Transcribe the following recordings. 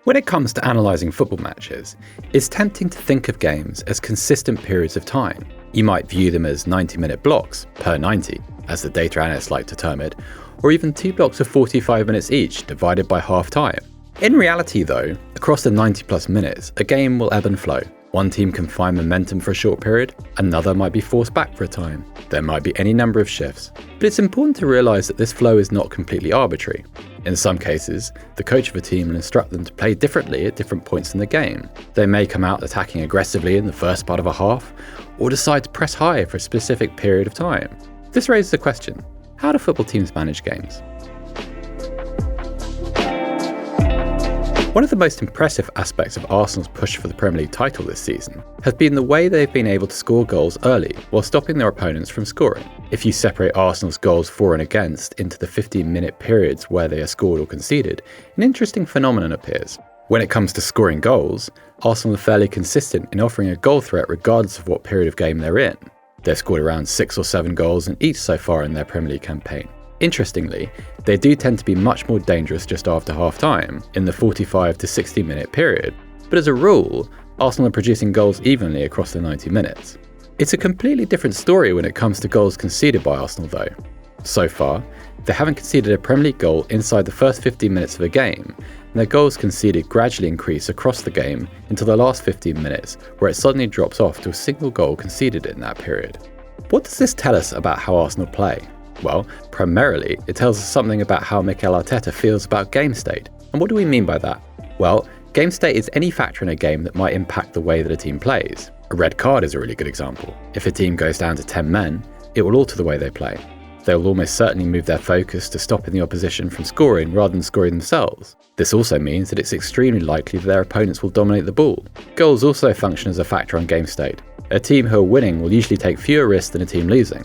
When it comes to analysing football matches, it's tempting to think of games as consistent periods of time. You might view them as 90-minute blocks, per 90, as the data analysts like to term it, or even 2 blocks of 45 minutes each, divided by half time. In reality though, across the 90 plus minutes, a game will ebb and flow. One team can find momentum for a short period, another might be forced back for a time. There might be any number of shifts. But it's important to realise that this flow is not completely arbitrary. In some cases, the coach of a team will instruct them to play differently at different points in the game. They may come out attacking aggressively in the first part of a half, or decide to press high for a specific period of time. This raises the question, how do football teams manage games? One of the most impressive aspects of Arsenal's push for the Premier League title this season has been the way they've been able to score goals early while stopping their opponents from scoring. If you separate Arsenal's goals for and against into the 15-minute periods where they are scored or conceded, an interesting phenomenon appears. When it comes to scoring goals, Arsenal are fairly consistent in offering a goal threat regardless of what period of game they're in. They've scored around 6 or 7 goals in each so far in their Premier League campaign. Interestingly, they do tend to be much more dangerous just after half-time, in the 45 to 60-minute period, but as a rule, Arsenal are producing goals evenly across the 90 minutes. It's a completely different story when it comes to goals conceded by Arsenal though. So far, they haven't conceded a Premier League goal inside the first 15 minutes of a game, and their goals conceded gradually increase across the game until the last 15 minutes, where it suddenly drops off to a single goal conceded in that period. What does this tell us about how Arsenal play? Well, primarily, it tells us something about how Mikel Arteta feels about game state. And what do we mean by that? Well, game state is any factor in a game that might impact the way that a team plays. A red card is a really good example. If a team goes down to 10 men, it will alter the way they play. They will almost certainly move their focus to stopping the opposition from scoring rather than scoring themselves. This also means that it's extremely likely that their opponents will dominate the ball. Goals also function as a factor on game state. A team who are winning will usually take fewer risks than a team losing.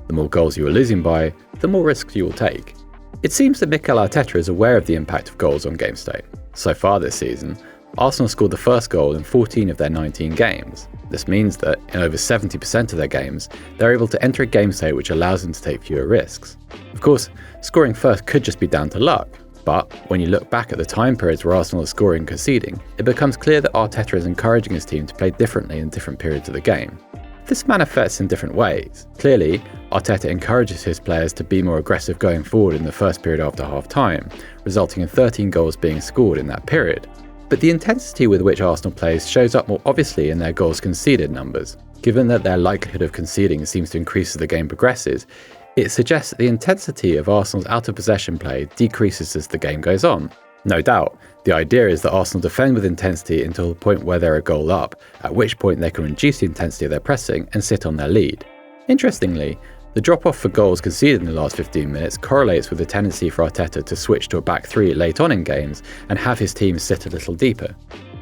The more goals you are losing by, the more risks you will take. It seems that Mikel Arteta is aware of the impact of goals on game state. So far this season, Arsenal scored the first goal in 14 of their 19 games. This means that, in over 70% of their games, they're able to enter a game state which allows them to take fewer risks. Of course, scoring first could just be down to luck, but when you look back at the time periods where Arsenal is scoring and conceding, it becomes clear that Arteta is encouraging his team to play differently in different periods of the game. This manifests in different ways. Clearly, Arteta encourages his players to be more aggressive going forward in the first period after half-time, resulting in 13 goals being scored in that period. But the intensity with which Arsenal plays shows up more obviously in their goals conceded numbers. Given that their likelihood of conceding seems to increase as the game progresses, it suggests that the intensity of Arsenal's out-of-possession play decreases as the game goes on. No doubt, the idea is that Arsenal defend with intensity until the point where they're a goal up, at which point they can reduce the intensity of their pressing and sit on their lead. Interestingly, the drop-off for goals conceded in the last 15 minutes correlates with the tendency for Arteta to switch to a back three late on in games and have his team sit a little deeper.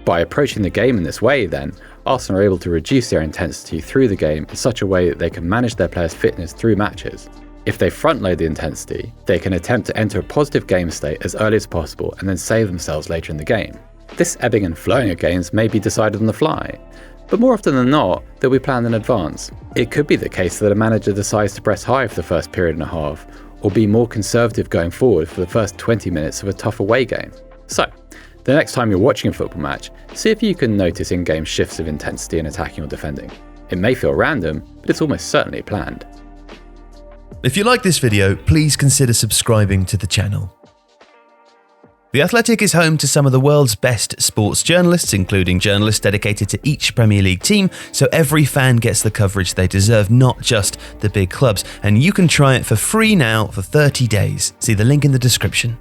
By approaching the game in this way then, Arsenal are able to reduce their intensity through the game in such a way that they can manage their players' fitness through matches. If they front-load the intensity, they can attempt to enter a positive game state as early as possible and then save themselves later in the game. This ebbing and flowing of games may be decided on the fly, but more often than not, they'll be planned in advance. It could be the case that a manager decides to press high for the first period and a half, or be more conservative going forward for the first 20 minutes of a tough away game. So, the next time you're watching a football match, see if you can notice in-game shifts of intensity in attacking or defending. It may feel random, but it's almost certainly planned. If you like this video, please consider subscribing to the channel. The Athletic is home to some of the world's best sports journalists, including journalists dedicated to each Premier League team, so every fan gets the coverage they deserve, not just the big clubs. And you can try it for free now for 30 days. See the link in the description.